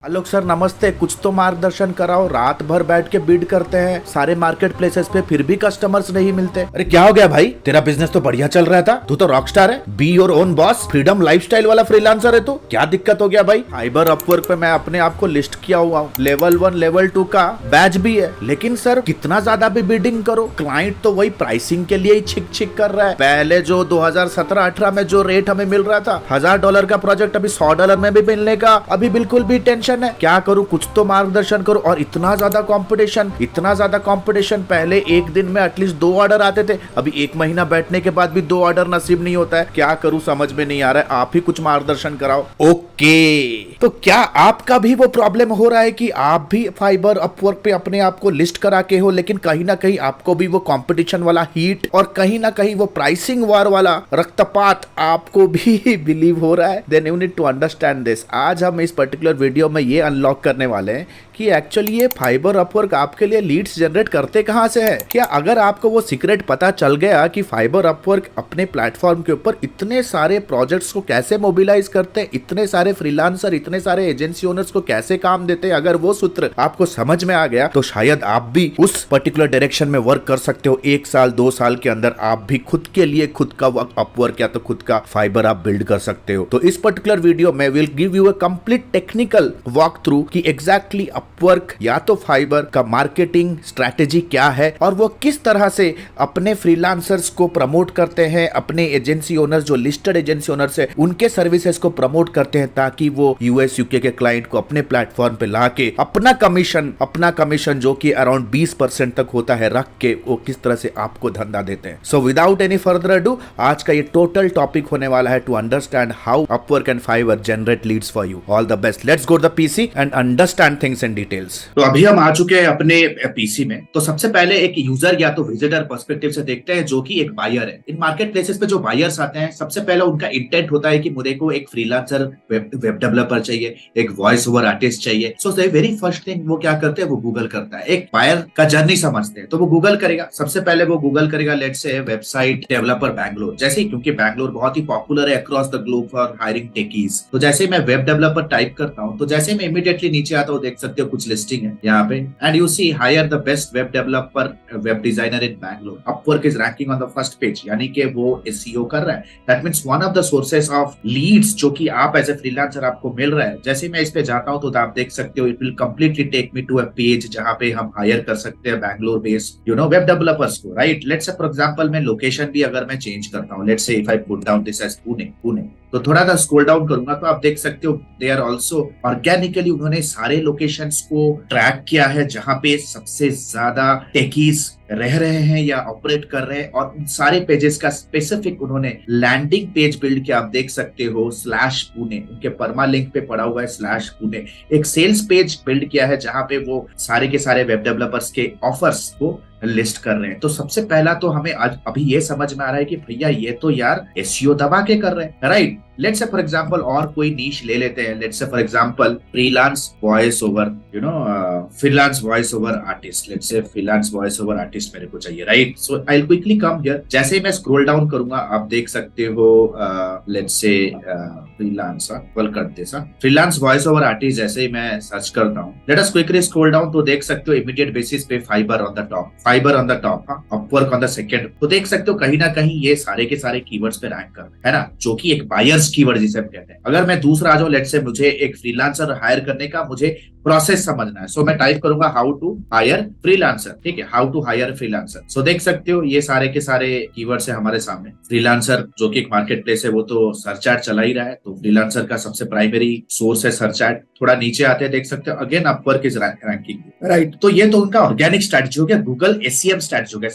आलोक sir नमस्ते। कुछ तो मार्गदर्शन कराओ। रात भर बैठ के बिड करते हैं सारे मार्केट प्लेसेस पे, फिर भी कस्टमर्स नहीं मिलते। अरे क्या हो गया भाई? तेरा बिजनेस तो बढ़िया चल रहा था, तू तो रॉकस्टार है, be your own boss, freedom lifestyle वाला फ्रीलांसर है तू। क्या दिक्कत हो गया भाई? फाइबर अपवर्क पे मैं अपने आप को लिस्ट किया हुआ हूँ। लेवल 1 लेवल 2 का बैच भी है, लेकिन सर कितना ज्यादा भी बिडिंग करो, क्लाइंट तो वही प्राइसिंग के लिए ही छिक छिक कर रहा है। पहले जो 2017-18 में जो रेट हमें मिल रहा था $1000 का प्रोजेक्ट, अभी $100 में भी मिलने का अभी बिल्कुल भी टेंशन है। क्या करूं? कुछ तो मार्गदर्शन करो। और इतना ज्यादा कंपटीशन, पहले एक दिन में एटलीस्ट 2 ऑर्डर आते थे, अभी 1 महीना बैठने के बाद भी 2 ऑर्डर नसीब नहीं होता है। क्या करूं समझ में नहीं आ रहा है, आप ही कुछ मार्गदर्शन कराओ। ओके, तो क्या आपका भी वो प्रॉब्लम हो रहा है कि आप भी फाइबर अपवर्क पे अपने आप को लिस्ट करा के हो, लेकिन कहीं ना कहीं आपको भी वो कंपटीशन वाला हीट और कहीं ना कहीं वो प्राइसिंग वार वाला रक्तपात आपको भी बिलीव हो रहा है? Then you need to understand this. आज हम इस पर्टिकुलर वीडियो में ये अनलॉक करने वाले हैं कि एक्चुअली ये फाइबर अपवर्क आपके लिए लीड्स जनरेट करते कहां से है। क्या अगर आपको वो सीक्रेट पता चल गया कि फाइबर अपवर्क अपने प्लेटफॉर्म के ऊपर इतने सारे प्रोजेक्ट्स को कैसे मोबिलाइज करते हैं, इतने सारे फ्रीलांसर, इतने सारे एजेंसी ओनर्स को कैसे काम देते हैं, अगर वो सूत्र आपको समझ में आ गया तो शायद आप भी उस पर्टिकुलर डायरेक्शन में वर्क कर सकते हो। 1 साल 2 साल के अंदर आप भी खुद के लिए खुद का अपवर्क या तो खुद का फाइबर आप बिल्ड कर सकते हो। तो इस पर्टिकुलर वीडियो में will give you a complete technical walk through कि एग्जैक्टली अपवर्क या तो फाइबर का मार्केटिंग स्ट्रैटेजी क्या है और वो किस तरह से अपने फ्रीलांसर्स को प्रमोट करते हैं, अपने एजेंसी ओनर्स जो लिस्टेड एजेंसी ओनर्स है उनके सर्विसेज को प्रमोट करते हैं, ताकि वो यूएस यूके के क्लाइंट को अपने प्लेटफॉर्म पे लाके अपना कमीशन जो कि अराउंड 20% तक होता है रख के वो किस तरह से आपको धंधा देते हैं। So without any further ado, आज का ये टोटल टॉपिक होने वाला है to understand how Upwork and Fiverr generate leads for you. All the best, let's go to the PC and understand things in details. तो अभी हम आ चुके हैं अपने पीसी में। तो सबसे पहले एक यूजर या तो विजिटर पर्सपेक्टिव से देखते हैं, जो कि एक बायर है। इन मार्केट प्लेसेस पे जो बायर्स आते हैं, सबसे पहले उनका इंटेंट होता है कि मुझे को एक फ्रीलांसर वेब डेवलपर चाहिए, एक वॉइस ओवर आर्टिस्ट चाहिए। सो वेरी फर्स्ट थिंग वो क्या करते हैं, वो गूगल करता है। एक बायर का जर्नी समझते हैं तो वो गूगल करेगा। सबसे पहले वो गूगल करेगा let's say website developer Bangalore, जैसे क्योंकि बैंगलोर बहुत ही पॉपुलर है across the globe for hiring techies. तो जैसे मैं वेब डेवलपर टाइप करता हूँ तो जैसे मैं इमीडिएटली नीचे आता हूँ, देख सकते हो कुछ लिस्टिंग है यहाँ पे, and you see hire the best web developer web designer in Bangalore. Upwork is ranking on the first page, यानी कि वो एसईओ कर रहा है। That means one of the sources of leads जो कि आप एज ए फ्रीलांसर आपको मिल रहा है। जैसे मैं इस पे जाता हूँ तो आप देख सकते हो it will completely take me to a page जहां पे हम हायर कर सकते हैं बैंगलोर बेस्ड वेब डेवलपर्स को, right. Let's say for example मैं लोकेशन भी अगर मैं चेंज करता हूँ, let's say if I put down this as Pune, तो थोड़ा सा स्क्रॉल डाउन करूंगा तो आप देख सकते हो दे आर ऑल्सो ऑर्गेनिकली उन्होंने सारे लोकेशंस को ट्रैक किया है जहां पे सबसे ज्यादा टेकीज रह रहे हैं या ऑपरेट कर रहे हैं, और उन सारे पेजेस का स्पेसिफिक उन्होंने लैंडिंग पेज बिल्ड किया। आप देख सकते हो /पुणे, उनके परमा लिंक पे पड़ा हुआ है /पुणे। एक सेल्स पेज बिल्ड किया है जहां पे वो सारे के सारे वेब डेवलपर्स के ऑफर्स को लिस्ट कर रहे हैं। तो सबसे पहला तो हमें आज अभी ये समझ में आ रहा है कि भैया ये तो यार एसईओ दबा के कर रहे हैं, right. Let's say for example और कोई नीश ले लेते हैं। Let's say for example freelance voice over artist. Let's say freelance voice over artist मेरे को चाहिए, right. So I will quickly come here. जैसे ही मैं स्क्रॉल डाउन करूंगा आप देख सकते हो let's say freelance voice over artist. जैसे ही मैं सर्च करता हूँ, let us quickly scroll down, तो देख सकते हो इमीडिएट बेसिस पे fibre on the top, Upwork on the second. तो देख सकते हो कहीं ना कहीं ये सारे के सारे कीवर्ड्स पे रैंक कर रहे हैं, है ना, जो कि एक बायर्स कीवर्ड जिसे हम कहते हैं। अगर मैं दूसरा आ जाऊं, लेट्स से मुझे एक फ्रीलांसर हायर करने का मुझे प्रोसेस समझना है, सो मैं टाइप करूंगा हाउ टू हायर फ्रीलांसर, ठीक है, हाउ टू हायर फ्रीलांसर। सो देख सकते हो ये सारे के सारे कीवर्ड्स है हमारे सामने। फ्रीलांसर जो कि एक मार्केट प्लेस है वो तो सर्च एड चला ही रहा है, तो फ्रीलांसर का सबसे प्राइमरी सोर्स है सर्च एड। थोड़ा नीचे आते हैं देख सकते हो again Upwork is ranking, right. तो ये तो उनका ऑर्गेनिक स्ट्रेटजी हो गया, गूगल एसईएम स्ट्रेटजी हो गया,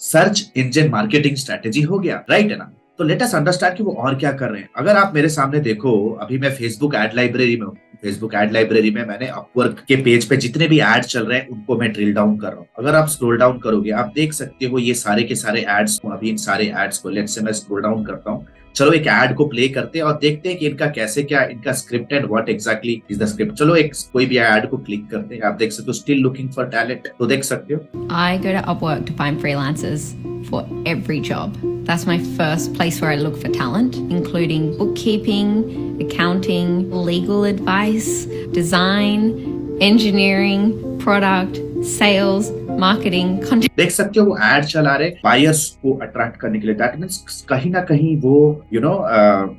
सर्च इंजन मार्केटिंग स्ट्रेटजी हो गया, राइट है ना। तो लेट अस अंडरस्टैंड कि वो और क्या कर रहे हैं। अगर आप मेरे सामने देखो, अभी मैं फेसबुक एड लाइब्रेरी में हूँ। फेसबुक एड लाइब्रेरी में मैंने अपवर्क के पेज पे जितने भी एड चल रहे हैं उनको मैं ड्रिल डाउन कर रहा हूँ। अगर आप स्क्रॉल डाउन करोगे आप देख सकते हो ये सारे के सारे एड्स। अभी इन सारे एड्स को लेट्स से मैं स्क्रॉल डाउन करता हूँ। चलो एक एड को प्ले करते हैं और देखते हैं कि इनका कैसे क्या इनका script and what exactly is the script. चलो एक कोई भी एड को क्लिक करते हैं। आप देख सकते हो स्टिल लुकिंग फॉर टैलेंट, तो देख सकते हो I go to Upwork to find freelancers. for every job. That's my first place where I look for talent, including bookkeeping, accounting, legal advice, design, engineering, product, sales, marketing, content. देख सकते हो वो add चला रहे buyers को attract करने के लिए। दैट मीन्स कहीं ना कहीं वो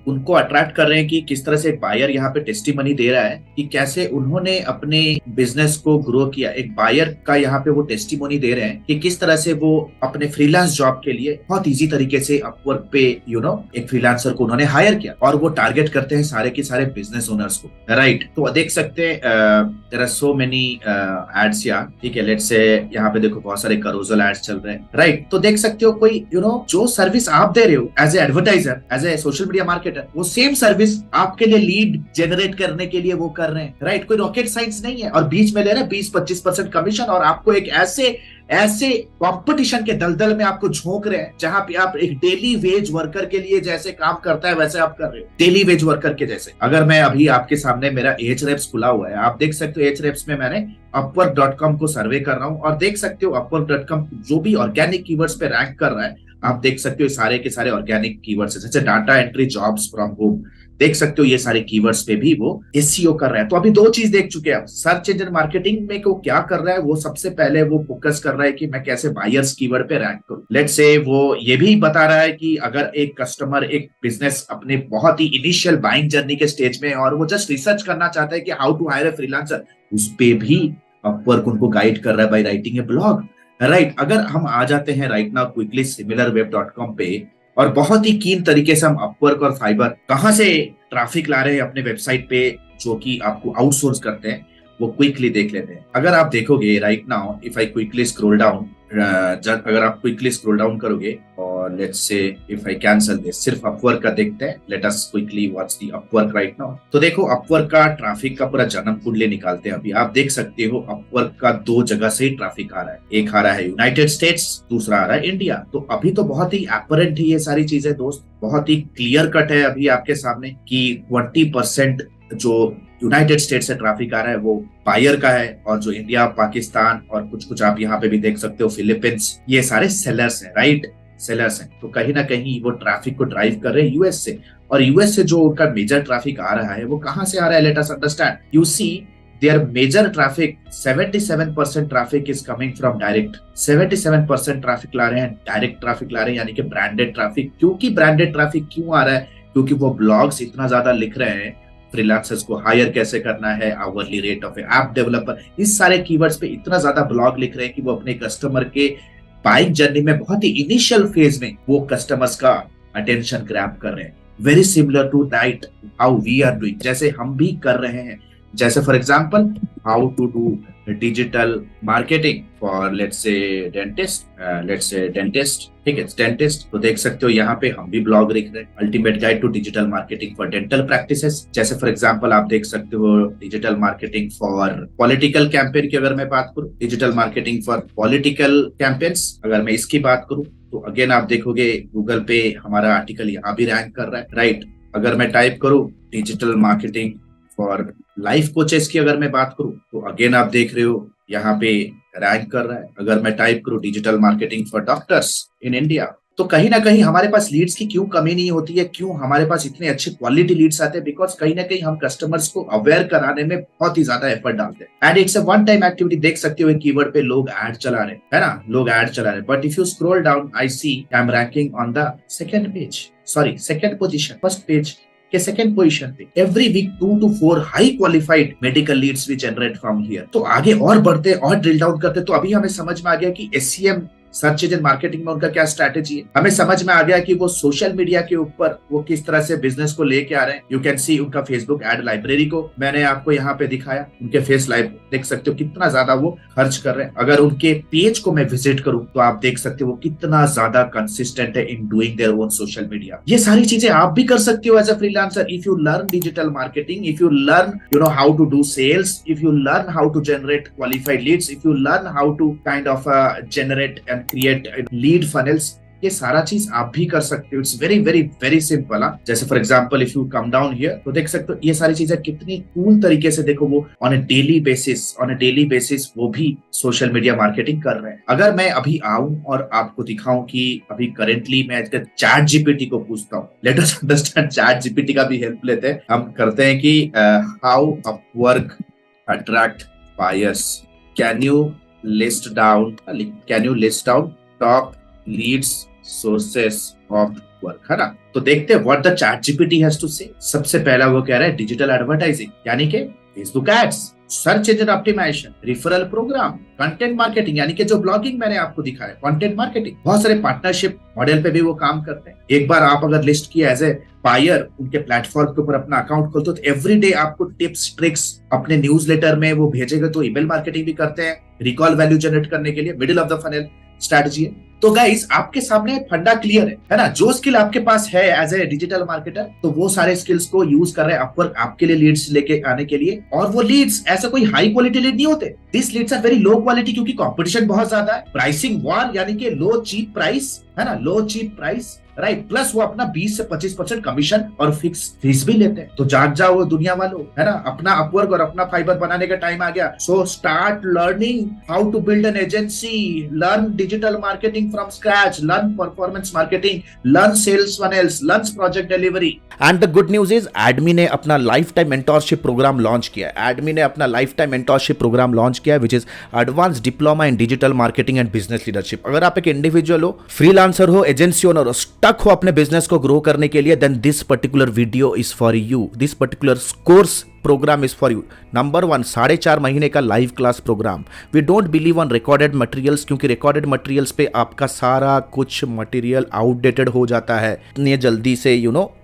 उनको अट्रैक्ट कर रहे हैं कि किस तरह से एक बायर यहाँ पे टेस्टिमनी दे रहा है कि कैसे उन्होंने अपने बिजनेस को ग्रो किया। एक बायर का यहाँ पे वो टेस्टिमनी दे रहे हैं कि किस तरह से वो अपने फ्रीलांस जॉब के लिए बहुत इजी तरीके से अपवर्क पे एक फ्रीलांसर को उन्होंने हायर किया और वो टारगेट करते हैं सारे के सारे बिजनेस ओनर्स को, राइट। तो देख सकते हैं there are so many ads यहाँ, ठीक है। लेट्स से यहाँ पे देखो बहुत सारे करोजल एड्स चल रहे हैं, राइट। तो देख सकते हो कोई जो सर्विस आप दे रहे हो as a advertiser, as a social media marketer, वो सेम सर्विस आपके लिए लीड जनरेट करने के लिए वो कर रहे हैं, राइट। कोई रॉकेट साइंस नहीं है और बीच में ले रहे हैं 20-25% कमीशन और आपको एक ऐसे कंपटीशन के दलदल में आपको झोंक रहे हैं जहां पे आप एक डेली वेज वर्कर के लिए जैसे काम करता है वैसे आप कर रहे हो, डेली वेज वर्कर के जैसे। अगर मैं अभी आपके सामने मेरा Ahrefs खुला हुआ है, आप देख सकते हो Ahrefs में मैंने upwork.com को सर्वे कर रहा हूं और देख सकते हो upwork.com जो भी ऑर्गेनिक कीवर्ड्स पे रैंक कर रहा है, आप देख सकते हो सारे के सारे ऑर्गेनिक कीवर्ड्स जैसे data entry jobs from home, देख सकते हो ये सारे कीवर्ड्स पे भी वो एसईओ कर रहा है। तो अभी दो चीज देख चुके हैं, सर्च इंजन मार्केटिंग में वो क्या कर रहा है, वो सबसे पहले वो फोकस कर रहा है कि मैं कैसे बायर्स कीवर्ड पे रैंक करूं। लेट्स से वो ये भी बता रहा है कि अगर एक कस्टमर एक बिजनेस अपने बहुत ही इनिशियल बाइंग जर्नी के स्टेज में और वो जस्ट रिसर्च करना चाहता है कि how to hire a freelancer, उस पे भी अपवर्क उनको गाइड कर रहा है by writing a blog, right. अगर हम आ जाते हैं राइट नाउ क्विकली SimilarWeb.com पे और बहुत ही कीन तरीके से हम अपवर्क और फाइबर कहां से ट्रैफिक ला रहे हैं अपने वेबसाइट पे जो कि आपको आउटसोर्स करते हैं, वो क्विकली देख लेते हैं। अगर आप देखोगे right now if I quickly scroll down, अगर आप क्विकली स्क्रॉल डाउन करोगे और let's say if I cancel this, सिर्फ अपवर्क का देखते हैं, let us quickly watch the Upwork right now. तो देखो अपवर्क का ट्रैफिक का पूरा जन्म कुंडली निकालते हैं। अभी आप देख सकते हो अपवर्क का दो जगह से ही ट्रैफिक आ रहा है, एक आ रहा है यूनाइटेड स्टेट्स, दूसरा आ रहा है इंडिया। तो अभी तो बहुत ही एपरेंट है ये सारी चीजें दोस्त, बहुत ही क्लियर कट है अभी आपके सामने कि 20% जो यूनाइटेड स्टेट से ट्रैफिक आ रहा है वो बायर का है और जो इंडिया, पाकिस्तान और कुछ आप यहाँ पे भी देख सकते हो फिलीपींस, ये सारे सेलर्स हैं, राइट, सेलर्स हैं। तो कहीं ना कहीं वो ट्रैफिक को ड्राइव कर रहे हैं यूएस से, और यूएस से जो उनका मेजर ट्रैफिक आ रहा है वो कहाँ से आ रहा है, let us understand. You see their major traffic 77% traffic is coming from direct, 77% traffic ला रहे हैं, डायरेक्ट ट्रैफिक ला रहे हैं, यानी कि ब्रांडेड ट्रैफिक। क्योंकि ब्रांडेड ट्रैफिक क्यों आ रहा है, क्योंकि वो ब्लॉग्स इतना ज्यादा लिख रहे हैं, फ्रीलांसर्स को हायर कैसे करना है, hourly rate of app developer, इस सारे कीवर्ड्स पे इतना ज्यादा ब्लॉग लिख रहे हैं कि वो अपने कस्टमर के बाइंग जर्नी में बहुत ही इनिशियल फेज में वो कस्टमर्स का अटेंशन ग्रैब कर रहे हैं। Very similar to that how we are doing, जैसे हम भी कर रहे हैं। जैसे for example how to do digital marketing for let's say dentist, ठीक है, डेंटिस्ट। तो देख सकते हो यहाँ पे हम भी ब्लॉग लिख रहे हैं, ultimate guide to digital marketing for dental practices. जैसे फॉर एग्जांपल आप देख सकते हो digital marketing for political campaign की अगर मैं बात करूं, digital marketing for political campaigns अगर मैं इसकी बात करूं, तो अगेन आप देखोगे गूगल पे हमारा आर्टिकल यहाँ भी रैंक कर रहा है, राइट। अगर मैं टाइप करूं digital marketing for life coaches की अगर मैं बात करूं, तो अगेन आप देख रहे हो यहाँ पे रैंक कर रहा है। अगर मैं टाइप करूं digital marketing for doctors in India, तो कहीं ना कहीं हमारे पास लीड्स की क्यों कमी नहीं होती है, क्यों हमारे पास इतने अच्छे क्वालिटी लीड्स आते हैं, बिकॉज कहीं ना कहीं हम कस्टमर्स को अवेयर कराने में बहुत ही ज्यादा एफर्ट डालते हैं। And it's a one time activity. देख सकते हो कीवर्ड पे लोग ऐड चला रहे हैं, है ना, लोग ऐड चला रहे हैं। But if you scroll down I see I am ranking on the second position, first page के सेकंड पोजीशन पे। Every week 2 to 4 high qualified medical leads we generate from here. तो आगे और बढ़ते और ड्रिल डाउन करते, तो अभी हमें समझ में आ गया कि SEM सर्च इंजन मार्केटिंग में उनका क्या स्ट्रैटेजी है। हमें समझ में आ गया कि वो सोशल मीडिया के ऊपर वो किस तरह से बिजनेस को लेके आ रहे हैं। यू कैन सी उनका फेसबुक एड लाइब्रेरी को मैंने आपको यहाँ पे दिखाया, उनके फेस लाइव देख सकते हो कितना ज्यादा वो खर्च कर रहे हैं। अगर उनके पेज को मैं विजिट करूं तो आप देख सकते हो वो कितना ज्यादा कंसिस्टेंट है in doing their own social media. ये सारी चीजें आप भी कर सकते हो as a freelancer if you learn digital marketing, if you learn how to do sales, if you learn how to generate qualified leads, if you learn how to kind of generate and create lead funnels, ये सारा चीज आप भी कर सकते हो। It's very very very simple. जैसे for example if you come down here तो देख सकते हो ये सारी चीजें कितनी कूल तरीके से देखो, वो ऑन अ डेली बेसिस वो भी सोशल मीडिया मार्केटिंग कर रहे हैं। अगर मैं अभी आऊं और आपको दिखाऊं कि अभी करेंटली मैं चैट जीपीटी को पूछता हूँ, let us understand, chat GPT का भी हेल्प लेते हैं, हम करते हैं कि how Upwork attract buyers, can you list down top leads sources of work, है ना। तो देखते हैं what the chat GPT has to say. सबसे पहला वो कह रहा है डिजिटल एडवर्टाइजिंग, यानी कि Facebook ads, search engine optimisation, referral program, content marketing, यानी कि जो ब्लॉगिंग मैंने आपको दिखाया, कंटेंट मार्केटिंग, बहुत सारे पार्टनरशिप मॉडल पे भी वो काम करते हैं। एक बार आप अगर लिस्ट किया एज ए बायर उनके प्लेटफॉर्म के ऊपर अपना अकाउंट खोलते हो तो एवरीडे आपको टिप्स ट्रिक्स अपने न्यूज़लेटर में वो भेजेगा। तो ईमेल मार्केटिंग भी करते हैं, रिकॉल वैल्यू जनरेट करने के लिए middle of the funnel strategy है। तो गाइस आपके सामने फंडा क्लियर है ना। जो स्किल आपके पास है एज ए डिजिटल मार्केटर, तो वो सारे स्किल्स को यूज कर रहे हैं अपवर्क आपके लिए लीड्स लेके आने के लिए। और वो लीड्स ऐसे कोई हाई क्वालिटी लीड नहीं होते, this leads are very low quality, क्योंकि कंपटीशन बहुत ज्यादा है। प्राइसिंग वॉर, यानी कि लो चीप प्राइस, है ना, लो चीप प्राइस, राइट। प्लस वो अपना 20 से 25% कमीशन और फिक्स फीस भी लेते हैं। तो जाग जाओ वो दुनिया वालों, है ना। अपना अपवर्क और अपना फाइबर बनाने का टाइम आ गया। So start learning how to build an agency, learn digital marketing from scratch, learn performance marketing, learn sales funnels, learn project delivery. And the good news is Admi ने अपना life time mentorship programme launch किया है। एडमी ने अपना life time mentorship programme launch किया है, which is advance diploma in digital marketing and business leadership. अगर आप एक इंडिविजुअल हो, फ्रीलांसर हो, एजेंसी ओनर हो, स्टक हो अपने बिजनेस को ग्रो करने के लिए, then this particular video is for you, this particular course program is for you. Number 1, 4.5 महीने का live class program. We don't believe on recorded materials, क्योंकि रिकॉर्डेड मटेरियल्स पे आपका सारा कुछ मटेरियल आउटडेटेड हो जाता है, इतनी जल्दी से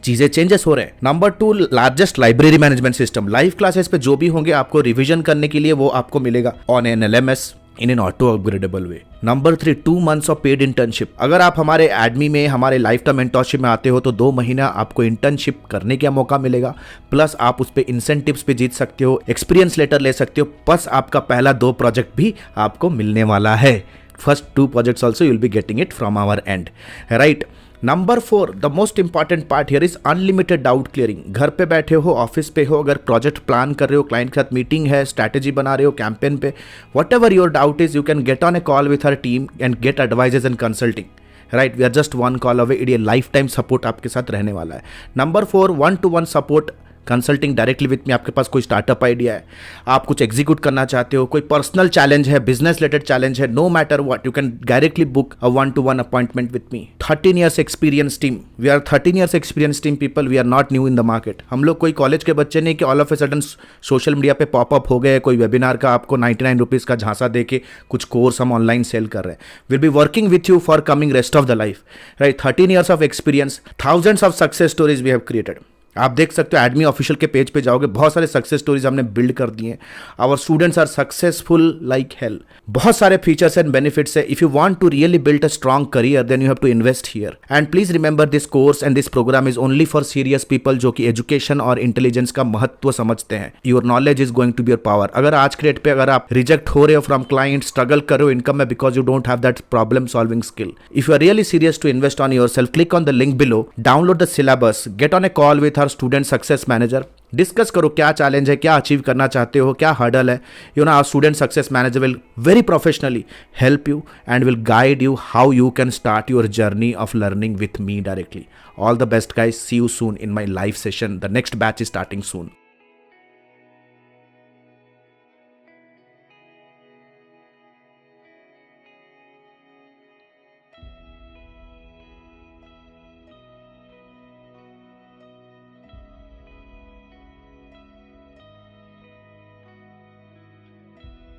चीजें चेंजेस हो रहे हैं। Number 2, largest library management system. Live classes पे जो भी होंगे आपको रिविजन करने के लिए वो आपको मिलेगा on an LMS in an auto upgradable way. Number 3, 2 months of paid internship. अगर आप हमारे एडमी में हमारे लाइफ टाइम मेंटोरशिप में आते हो तो 2 महीना आपको इंटर्नशिप करने का मौका मिलेगा, प्लस आप उस पर इंसेंटिव्स भी जीत सकते हो, एक्सपीरियंस लेटर ले सकते हो, प्लस आपका पहला 2 प्रोजेक्ट भी आपको मिलने वाला है। First 2 projects also you will be getting it from our end, right? Number 4, the most important part here is unlimited doubt clearing. घर पे बैठे हो, ऑफिस पे हो, अगर प्रोजेक्ट प्लान कर रहे हो, क्लाइंट के साथ मीटिंग है, स्ट्रैटेजी बना रहे हो कैंपेन पे, whatever your doubt is, you can get on a call with her team and get advises and consulting, right. We are just 1 call away. ये लाइफ टाइम सपोर्ट आपके साथ रहने वाला है। Number 4, 1-to-1 support, consulting directly with me. आपके पास कोई startup idea है, आप कुछ एग्जीक्यूट करना चाहते हो, कोई पर्सनल चैलेंज है, बिजनेस रिलेटेड चैलेंज है, no matter what, you can directly book a 1-to-1 appointment with me. 13 years experience team, we are 13 years experience team people, we are not new in the market. हम लोग कोई college के बच्चे नहीं कि all of a sudden social media पे pop up हो गए, कोई वेबिनार का आपको 99 रुपीज़ का झांसा दे के कुछ कोर्स हम ऑनलाइन सेल कर रहे हैं। Will be working with you for coming rest of the life, right. 13 years of experience, thousands of success stories we have created. आप देख सकते हो एडमी ऑफिशियल के पेज पे जाओगे, बहुत सारे सक्सेस स्टोरीज हमने बिल्ड कर दिए हैं। Our students are successful like hell. बहुत सारे फीचर्स एंड बेनिफिट्स है। If you want to really build a strong career then you have to invest here. And please remember this course and this program is only for serious people जो कि education और intelligence का महत्व समझते हैं। Your knowledge is going to be your power. अगर आज के डेट पे अगर आप रिजेक्ट हो रहे हो फ्रॉम क्लाइंट, स्ट्रगल कर रहे हो इनकम में because you don't have that problem solving skill, if you are really serious to invest on yourself, click on the link below, download the syllabus, get on a call with our student success manager, discuss करो क्या challenge है, क्या achieve करना चाहते हो, क्या hurdle है। Our student success manager will very professionally help you and will guide you how you can start your journey of learning with me directly. All the best guys, see you soon in my live session. The next batch is starting soon.